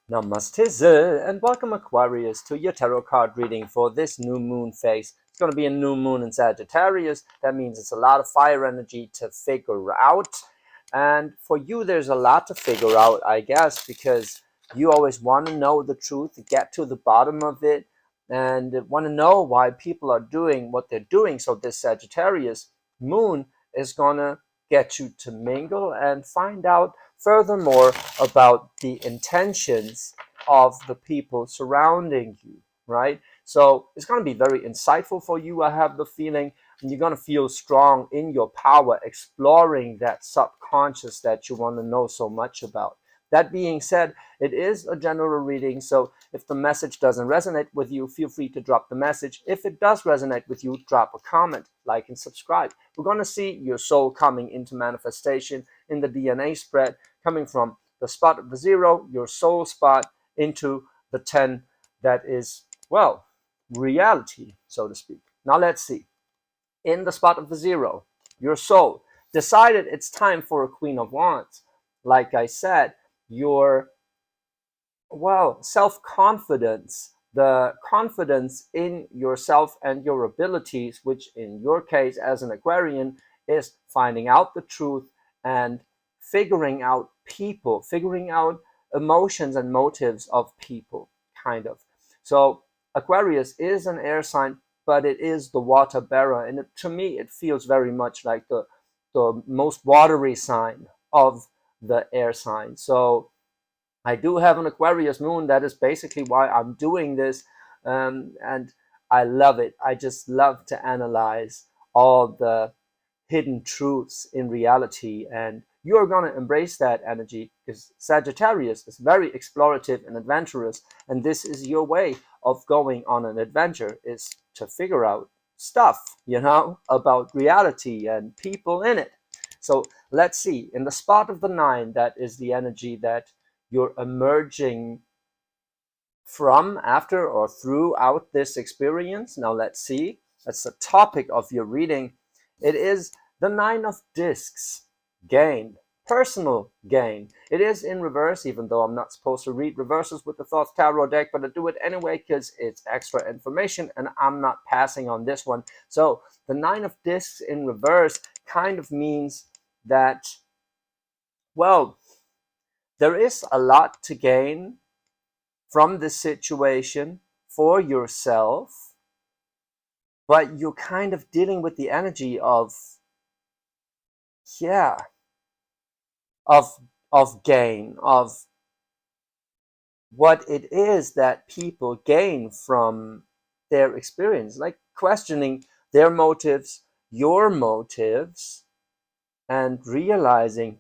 Namaste and welcome Aquarius to your tarot card reading for this new moon phase. It's going to be a new moon in Sagittarius. That means it's a lot of fire energy to figure out. And for you, there's a lot to figure out, I guess, because you always want to know the truth, get to the bottom of it, and want to know why people are doing what they're doing. So this Sagittarius moon is going to get you to mingle and find out furthermore about the intentions of the people surrounding you, right? So it's going to be very insightful for you, I have the feeling, and you're going to feel strong in your power exploring that subconscious that you want to know so much about. That being said, it is a general reading, so if the message doesn't resonate with you, feel free to drop the message. If it does resonate with you, drop a comment, like, and subscribe. We're going to see your soul coming into manifestation in the DNA spread, coming from the spot of the 0, your soul spot, into the 10 that is, well, reality, so to speak. Now let's see. In the spot of the 0, your soul decided it's time for a Queen of Wands. Like I said, your, well, self-confidence, the confidence in yourself and your abilities, which in your case as an Aquarian is finding out the truth and figuring out people, figuring out emotions and motives of people, kind of. So Aquarius is an air sign, but it is the water bearer, and to me it feels very much like the most watery sign of the air sign. So I do have an Aquarius moon. That is basically why I'm doing this, and I love it. I just love to analyze all the hidden truths in reality, and you're going to embrace that energy because Sagittarius is very explorative and adventurous, and this is your way of going on an adventure, is to figure out stuff, about reality and people in it. So let's see, in the spot of the 9, that is the energy that you're emerging from, after, or throughout this experience. Now let's see, that's the topic of your reading. It is the 9 of discs, gain, personal gain. It is in reverse, even though I'm not supposed to read reverses with the Thoth Tarot deck, but I do it anyway because it's extra information and I'm not passing on this one. So the 9 of discs in reverse kind of means that, well, there is a lot to gain from this situation for yourself, but you're kind of dealing with the energy of, yeah, of gain, of what it is that people gain from their experience, like questioning their motives, your motives, and realizing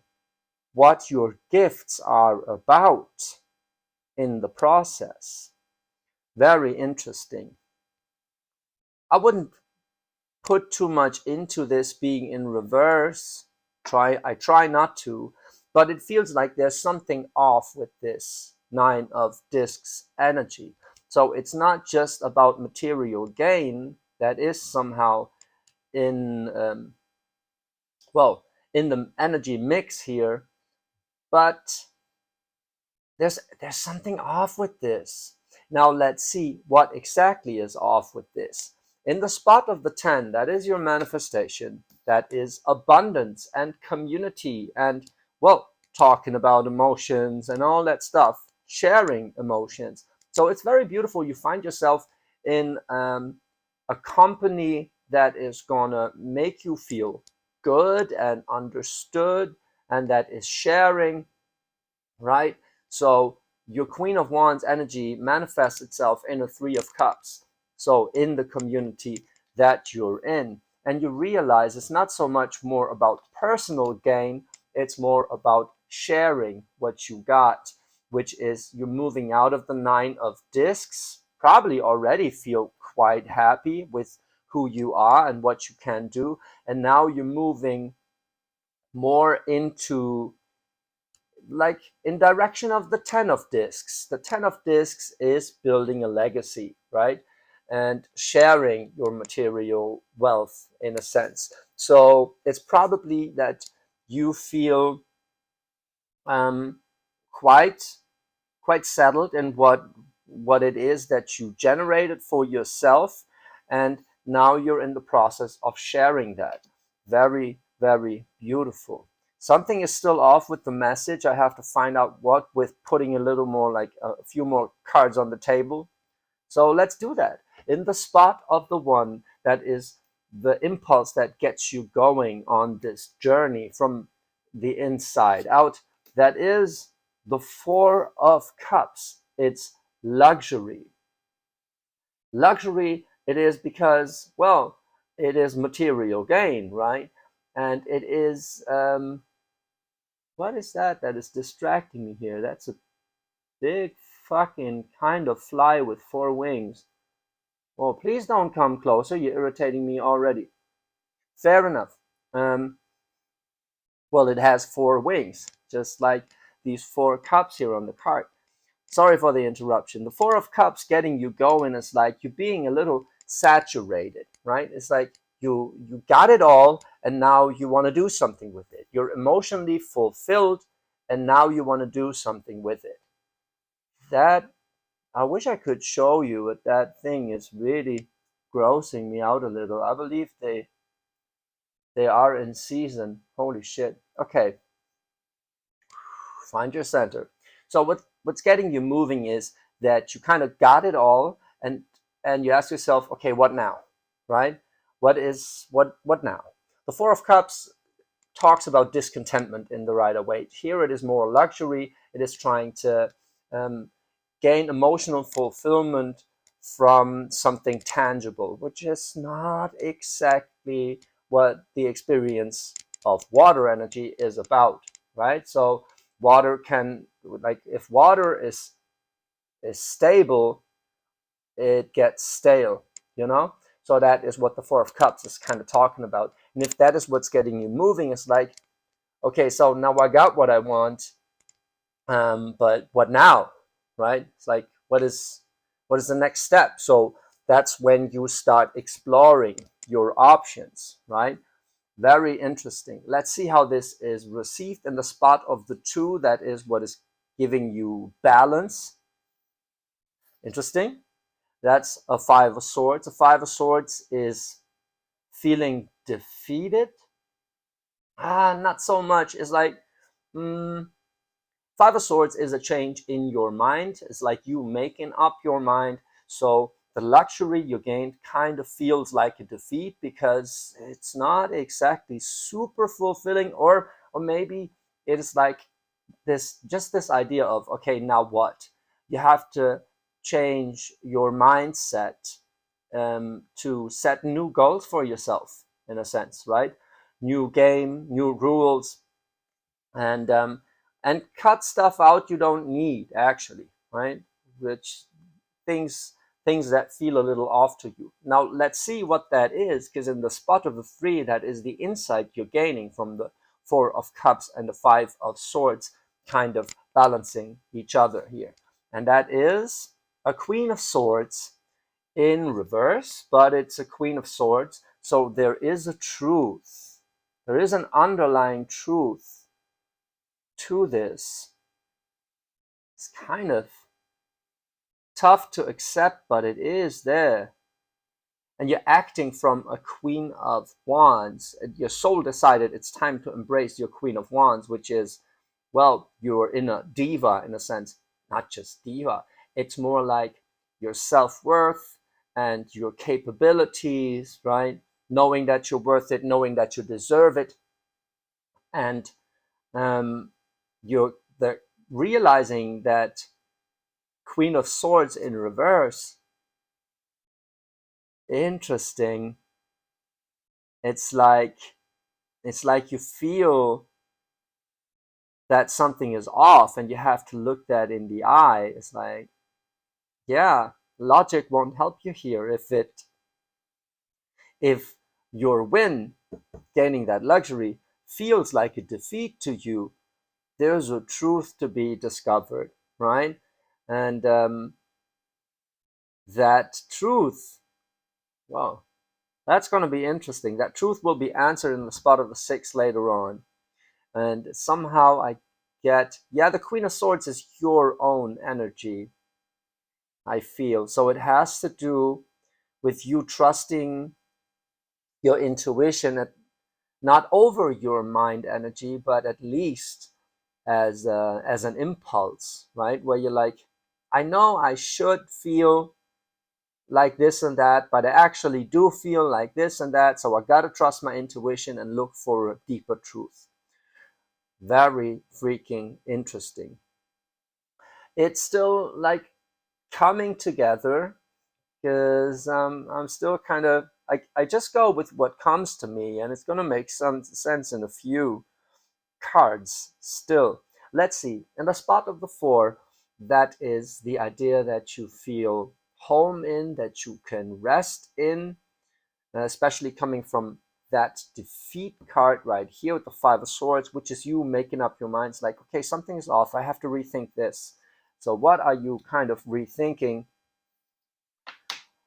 what your gifts are about in the process. Very interesting. I wouldn't put too much into this being in reverse. I try not to, but it feels like there's something off with this 9 of discs energy. So it's not just about material gain that is somehow in, well, in the energy mix here, but there's something off with this. Now let's see what exactly is off with this. In the spot of the 10, that is your manifestation, that is abundance and community and, well, talking about emotions and all that stuff, sharing emotions. So it's very beautiful. You find yourself in a company that is gonna make you feel good and understood, and that is sharing, right? So your Queen of Wands energy manifests itself in a 3 of Cups. So in the community that you're in, and you realize it's not so much more about personal gain, it's more about sharing what you got, which is you're moving out of the 9 of discs, probably already feel quite happy with who you are and what you can do, and now you're moving more into, like, in direction of the 10 of discs. The 10 of discs is building a legacy, right? And sharing your material wealth in a sense. So it's probably that you feel quite quite settled in what it is that you generated for yourself, and now you're in the process of sharing that. Very, very beautiful. Something is still off with the message. I have to find out what, with putting a little more, like a few more cards on the table. So let's do that. In the spot of the one that is the impulse that gets you going on this journey from the inside out, that is the Four of Cups. It's luxury. Luxury it is because, well, it is material gain, right? And it is, what is that is distracting me here? That's a big fucking kind of fly with four wings. Oh, please don't come closer. You're irritating me already. Fair enough. Well, it has four wings, just like these four cups here on the card. Sorry for the interruption. The Four of Cups getting you going is like you being a little saturated, right? It's like you got it all, and now you want to do something with it. You're emotionally fulfilled, and now you want to do something with it. That, I wish I could show you, but that thing is really grossing me out a little. I believe they are in season. Holy shit. Okay, find your center. So what's getting you moving is that you kind of got it all, and you ask yourself, okay, what now? Right? What now? The Four of Cups talks about discontentment in the Rider-Waite. Here it is more luxury. It is trying to um, gain emotional fulfillment from something tangible, which is not exactly what the experience of water energy is about, right? So water can, like, if water is stable, it gets stale, you know? So that is what the Four of Cups is kind of talking about. And if that is what's getting you moving, it's like, okay, so now I got what I want, but what now, right? It's like, what is the next step? So that's when you start exploring your options, right? Very interesting. Let's see how this is received in the spot of the two. That is what is giving you balance. Interesting. That's a Five of Swords. A Five of Swords is feeling defeated. Not so much. It's like, Five of Swords is a change in your mind. It's like you making up your mind. So the luxury you gained kind of feels like a defeat because it's not exactly super fulfilling, or maybe it is like this idea of, okay, now what? You have to change your mindset to set new goals for yourself, in a sense, right? New game, new rules, and cut stuff out you don't need, actually, right? Which things things that feel a little off to you. Now let's see what that is, because in the spot of the three, that is the insight you're gaining from the Four of Cups and the Five of Swords kind of balancing each other here. And that is a Queen of Swords in reverse, but it's a Queen of Swords. So there is a truth. There is an underlying truth to this. It's kind of tough to accept, but it is there. And you're acting from a Queen of Wands. Your soul decided it's time to embrace your Queen of Wands, which is, well, you're in a diva, in a sense. Not just diva. It's more like your self-worth and your capabilities, right? Knowing that you're worth it, knowing that you deserve it. And you're realizing that Queen of Swords in reverse, interesting. It's like you feel that something is off, and you have to look that in the eye. It's like, yeah, logic won't help you here. If your win, gaining that luxury, feels like a defeat to you, there's a truth to be discovered, right? And that truth, well, that's going to be interesting. That truth will be answered in the spot of the six later on. And somehow get, yeah, the Queen of Swords is your own energy, I feel. So it has to do with you trusting your intuition, not over your mind energy, but at least as an impulse, right? Where you're like, I know I should feel like this and that, but I actually do feel like this and that. So I gotta trust my intuition and look for a deeper truth. Very freaking interesting. It's still like coming together because I'm still kind of, I just go with what comes to me, and it's going to make some sense in a few cards still. Let's see. In the spot of the 4, that is the idea that you feel home in, that you can rest in, especially coming from that defeat card right here with the 5 of Swords, which is you making up your minds like, okay, something is off. I have to rethink this. So what are you kind of rethinking?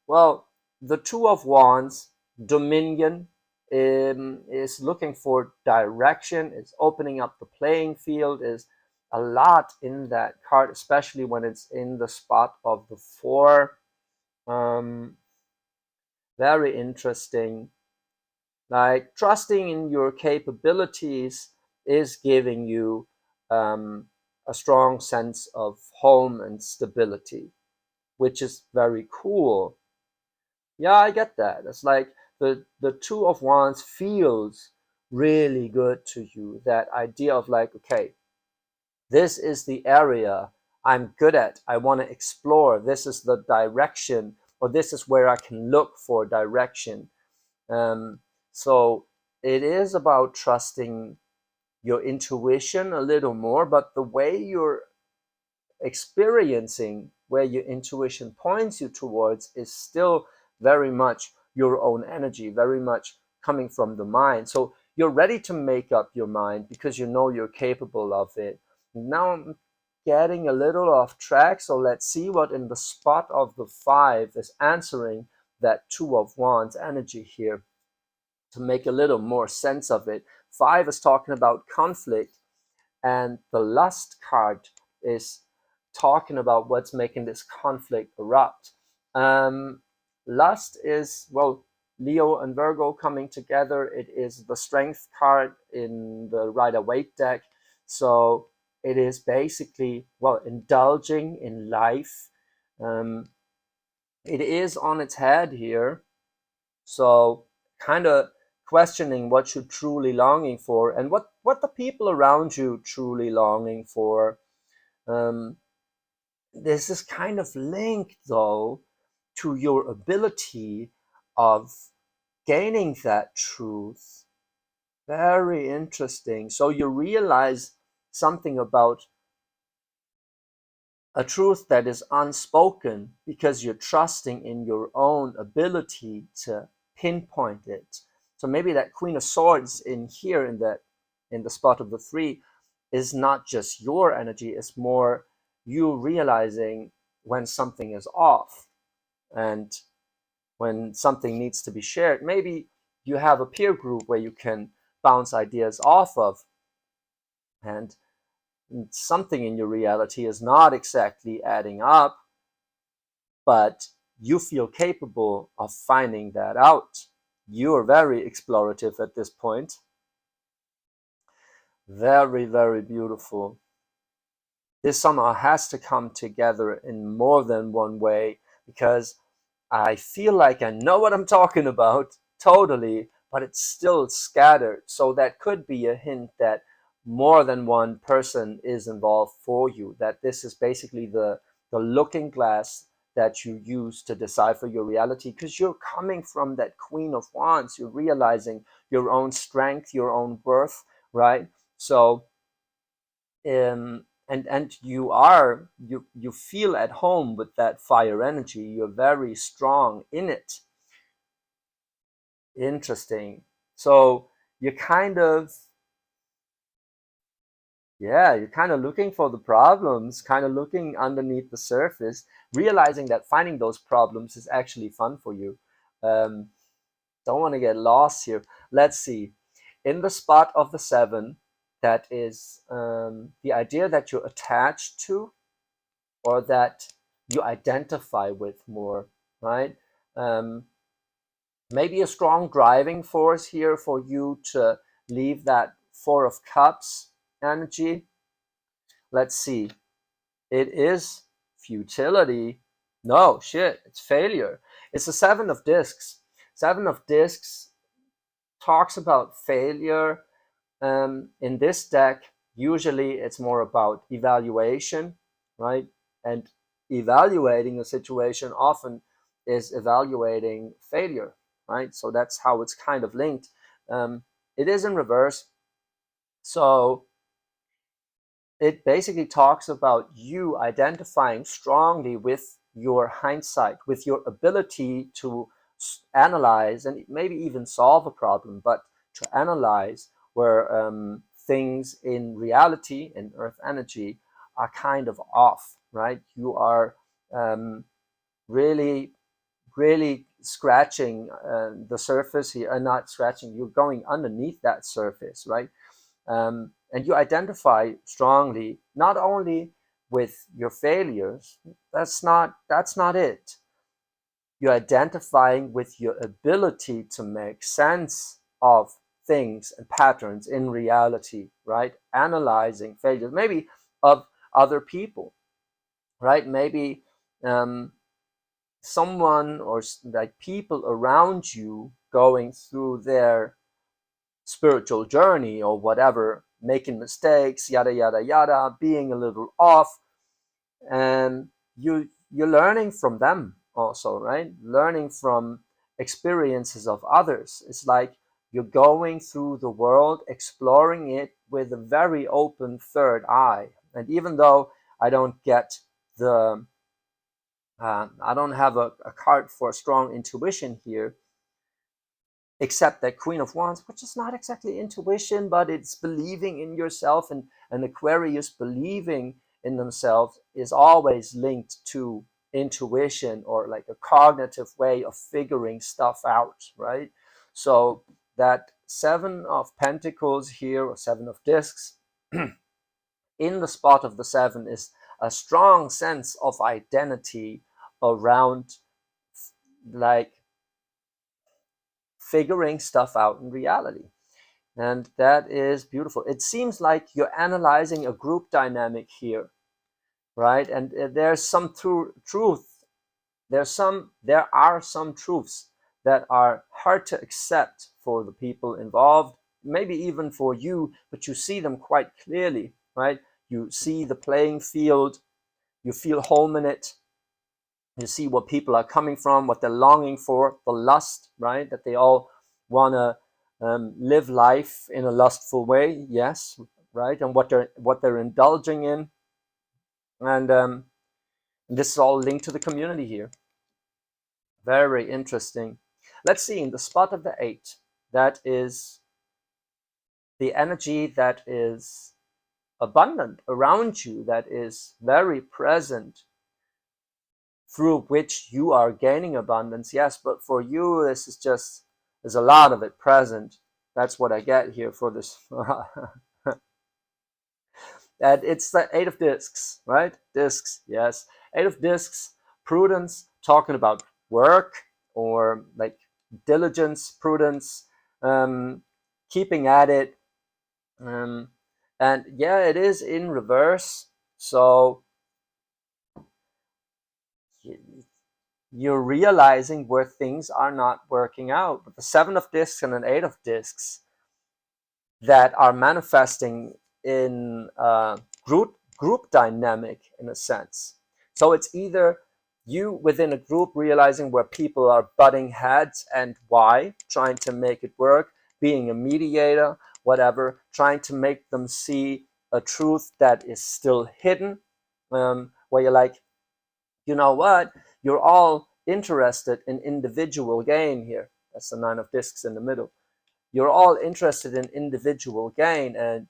Well, the Two of Wands, Dominion, is looking for direction, is opening up the playing field, is a lot in that card, especially when it's in the spot of the 4. Very interesting. Like trusting in your capabilities is giving you a strong sense of home and stability, which is very cool. Yeah, I get that. It's like the Two of Wands feels really good to you. That idea of like, okay, this is the area I'm good at. I want to explore. This is the direction, or this is where I can look for direction. Um, so it is about trusting your intuition a little more, but the way you're experiencing where your intuition points you towards is still very much your own energy, very much coming from the mind. So you're ready to make up your mind because you know you're capable of it. Now I'm getting a little off track, so let's see what in the spot of the 5 is answering that Two of Wands energy here to make a little more sense of it. 5 is talking about conflict, and the Lust card is talking about what's making this conflict erupt. Lust is, well, Leo and Virgo coming together. It is the Strength card in the Rider-Waite deck. So it is basically, well, indulging in life. It is on its head here. So kind of questioning what you're truly longing for and what the people around you truly longing for. Um, this is kind of linked though to your ability of gaining that truth. Very interesting. So you realize something about a truth that is unspoken because you're trusting in your own ability to pinpoint it. So maybe that Queen of Swords in here in the spot of the 3 is not just your energy, it's more you realizing when something is off and when something needs to be shared. Maybe you have a peer group where you can bounce ideas off of, and something in your reality is not exactly adding up, but you feel capable of finding that out. You're very explorative at this point. Very, very beautiful. This somehow has to come together in more than one way because I feel like I know what I'm talking about totally, but it's still scattered. So that could be a hint that more than one person is involved for you, that this is basically the looking glass that you use to decipher your reality because you're coming from that Queen of Wands. You're realizing your own strength, your own worth, right? So and you feel at home with that fire energy. You're very strong in it. Interesting. So you're kind of, yeah, you're kind of looking for the problems, kind of looking underneath the surface, realizing that finding those problems is actually fun for you. um, don't want to get lost here. Let's see. In the spot of the 7, that is the idea that you're attached to, or that you identify with more, right? Maybe a strong driving force here for you to leave that Four of Cups energy. Let's see. It is futility. No, shit, it's failure. It's the Seven of Discs. Seven of Discs talks about failure. In this deck, usually it's more about evaluation, right? And evaluating a situation often is evaluating failure, right? So that's how it's kind of linked. It is in reverse. So it basically talks about you identifying strongly with your hindsight, with your ability to analyze and maybe even solve a problem, but to analyze where things in reality, in earth energy, are kind of off, right? You are really, really scratching the surface here, not scratching, you're going underneath that surface, right? And you identify strongly not only with your failures. That's not it. You're identifying with your ability to make sense of things and patterns in reality, right? Analyzing failures, maybe of other people, right? Maybe someone or like people around you going through their spiritual journey or whatever, making mistakes, yada yada yada, being a little off, and you're learning from them also, right? Learning from experiences of others. It's like you're going through the world, exploring it with a very open third eye. And even though I don't get the I don't have a card for strong intuition here, except that Queen of Wands, which is not exactly intuition, but it's believing in yourself, and Aquarius believing in themselves is always linked to intuition or like a cognitive way of figuring stuff out, right? So that Seven of Pentacles here, or Seven of Discs, in the spot of the seven is a strong sense of identity around like figuring stuff out in reality. And that is beautiful. It seems like you're analyzing a group dynamic here, right? And there's some truth. There are some truths that are hard to accept for the people involved, maybe even for you, but you see them quite clearly, right? You see the playing field, you feel home in it, you see what people are coming from, what they're longing for, the lust, right? That they all want to live life in a lustful way, yes, right? And what they're indulging in, and this is all linked to the community here. Very interesting. Let's see, in the spot of the 8, that is the energy that is abundant around you, that is very present, through which you are gaining abundance. Yes, but for you, this is just, there's a lot of it present. That's what I get here for this. And it's the 8 of Discs, right? Discs, yes. 8 of Discs, prudence, talking about work or like diligence, prudence, keeping at it. And yeah, it is in reverse. So you're realizing where things are not working out. But the 7 of Discs and an 8 of Discs that are manifesting in group dynamic, in a sense. So it's either you within a group realizing where people are butting heads and why, trying to make it work, being a mediator, whatever, trying to make them see a truth that is still hidden, where you're like, you know what, you're all interested in individual gain here. That's the 9 of Discs in the middle. You're all interested in individual gain, and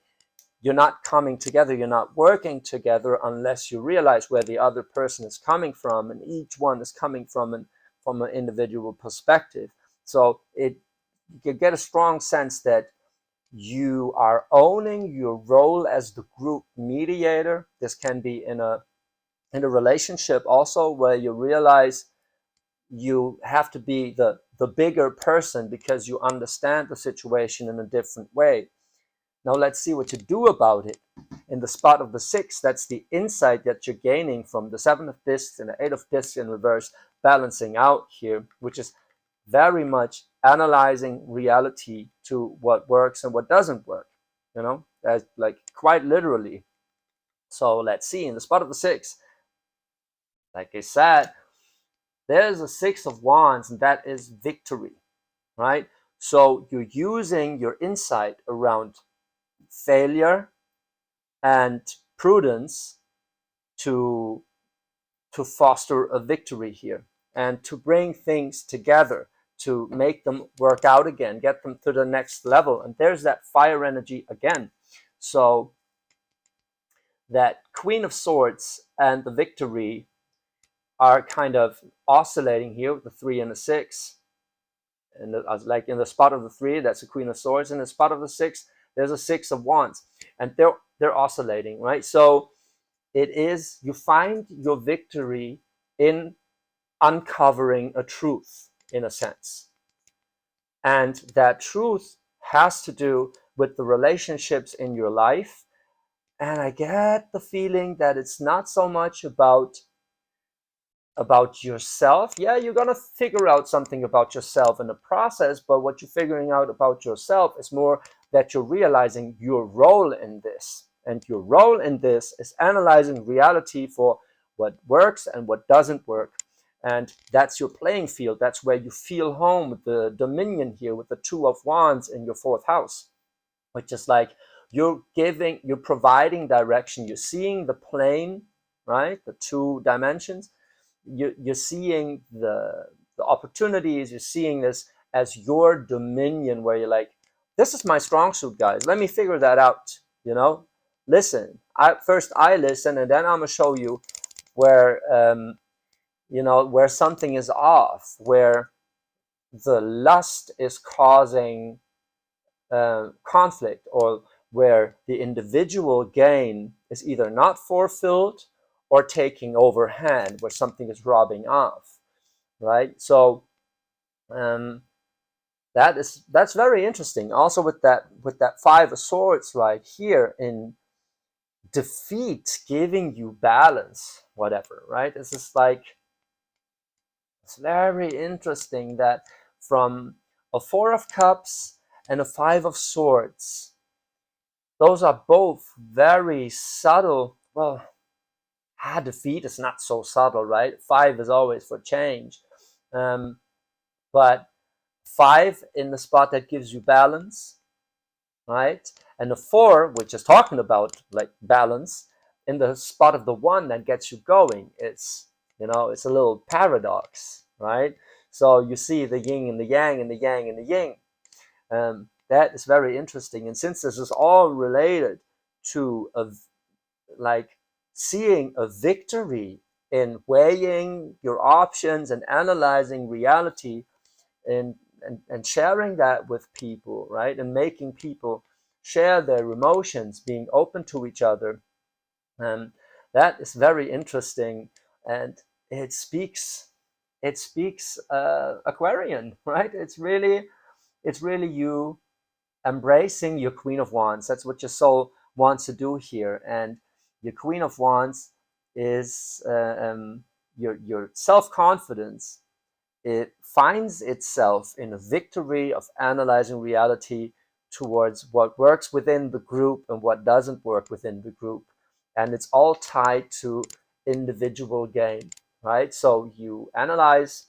you're not coming together, you're not working together unless you realize where the other person is coming from, and each one is coming from an individual perspective. So you get a strong sense that You are owning your role as the group mediator. This can be in a relationship also, where you realize you have to be the bigger person because you understand the situation in a different way. Now let's see what you do about it. In the spot of the 6, that's the insight that you're gaining from the 7 of discs and the 8 of discs in reverse, balancing out here, which is very much analyzing reality to what works and what doesn't work, you know, as like quite literally. So let's see, in the spot of the 6, like I said, there's a 6 of wands, and that is victory, right? So you're using your insight around failure and prudence to foster a victory here and to bring things together, to make them work out again, get them to the next level. And there's that fire energy again. So that Queen of Swords and the victory are kind of oscillating here with the 3 and the 6. And like in the spot of the 3, that's the Queen of Swords. In the spot of the 6, there's a 6 of Wands, and they're oscillating, right? So it is, you find your victory in uncovering a truth, in a sense, and that truth has to do with the relationships in your life. And I get the feeling that it's not so much about yourself. Yeah, you're gonna figure out something about yourself in the process, but what you're figuring out about yourself is more that you're realizing your role in this. And your role in this is analyzing reality for what works and what doesn't work. And that's your playing field. That's where you feel home with the dominion here, with the 2 of Wands in your 4th house, which is like you're providing direction. You're seeing the plane, right? The 2 dimensions. You're seeing the opportunities. You're seeing this as your dominion, where you're like, this is my strong suit, guys. Let me figure that out. You know, listen. First I listen, and then I'm gonna show you where you know, where something is off, where the lust is causing conflict, or where the individual gain is either not fulfilled or taking overhand, where something is robbing off, right? So that's very interesting. Also with that 5 of Swords right here in defeat, giving you balance, whatever, right? This is like, it's very interesting that from a 4 of Cups and a 5 of Swords, those are both very subtle. Well, defeat is not so subtle, right? 5 is always for change. But 5 in the spot that gives you balance, right? And the 4, which is talking about like balance, in the spot of the 1 that gets you going. It's, you know, it's a little paradox, right? So you see the yin and the yang and the yang and the yin. That is very interesting. And since this is all related to like seeing a victory in weighing your options and analyzing reality, and sharing that with people, right? And making people share their emotions, being open to each other. That is very interesting, and it speaks Aquarian, right? It's really you embracing your Queen of Wands. That's what your soul wants to do here. And your Queen of Wands is your self-confidence. It finds itself in a victory of analyzing reality towards what works within the group and what doesn't work within the group. And it's all tied to individual gain, right? So you analyze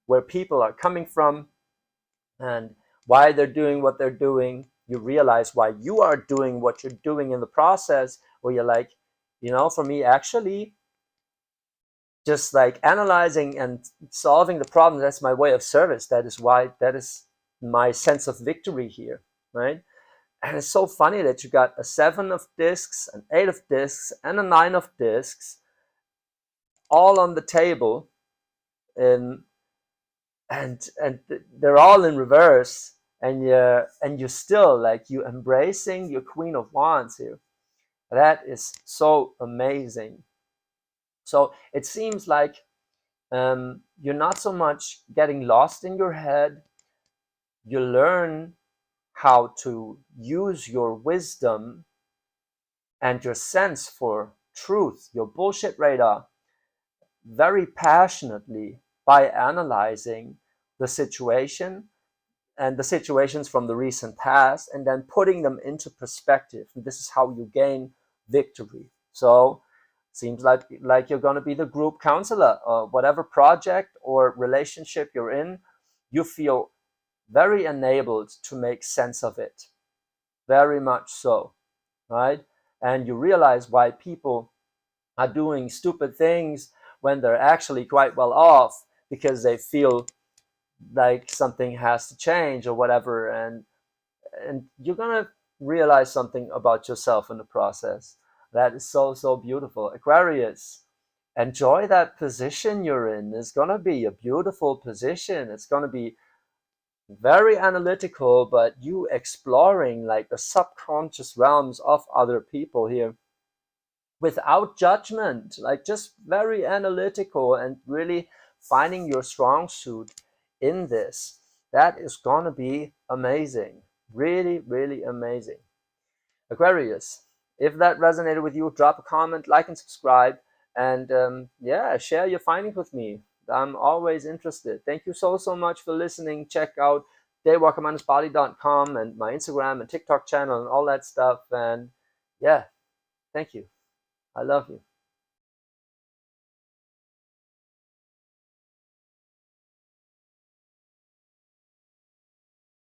where people are coming from and why they're doing what they're doing. You realize why you are doing what you're doing in the process, where you're like, you know, for me, actually, just like analyzing and solving the problem, that's my way of service. That is my sense of victory here, right? And it's so funny that you got a 7 of discs, an 8 of discs, and a 9 of discs all on the table, and they're all in reverse. and you're still like you embracing your Queen of Wands here. That is so amazing. So it seems like you're not so much getting lost in your head. You learn how to use your wisdom and your sense for truth, your bullshit radar, very passionately by analyzing the situation and the situations from the recent past and then putting them into perspective. And this is how you gain victory. So seems like you're going to be the group counselor or whatever project or relationship you're in. You feel very enabled to make sense of it, very much so, right? And you realize why people are doing stupid things when they're actually quite well off, because they feel like something has to change or whatever. And you're gonna realize something about yourself in the process. That is so, so beautiful. Aquarius, enjoy that position you're in. It's gonna be a beautiful position. It's gonna be very analytical, but you exploring like the subconscious realms of other people here without judgment, like just very analytical and really finding your strong suit in this. That is gonna be amazing. Really, really amazing. Aquarius, if that resonated with you, drop a comment, like, and subscribe. And yeah, share your findings with me. I'm always interested. Thank you so, so much for listening. Check out daywalker-body.com and my Instagram and TikTok channel and all that stuff. And yeah, thank you. I love you.